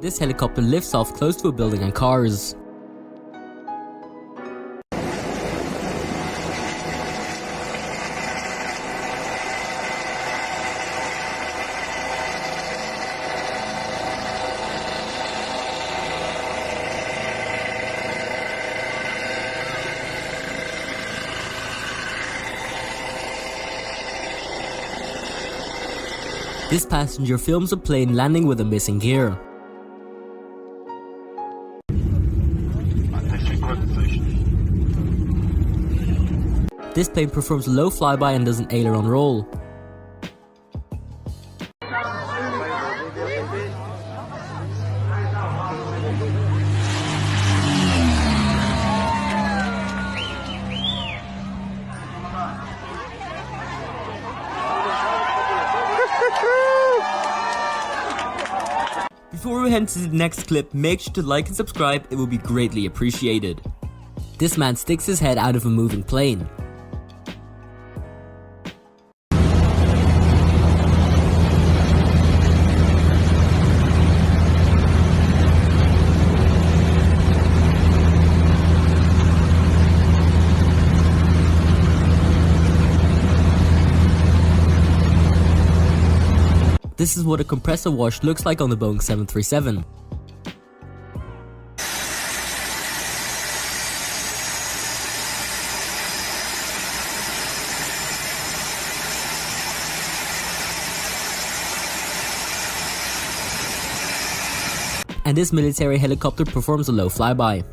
This helicopter lifts off close to a building and cars. This passenger films a plane landing with a missing gear. This plane performs a low flyby and does an aileron roll. Before we head to the next clip, make sure to like and subscribe, it will be greatly appreciated. This man sticks his head out of a moving plane. This is what a compressor wash looks like on the Boeing 737. And this military helicopter performs a low flyby.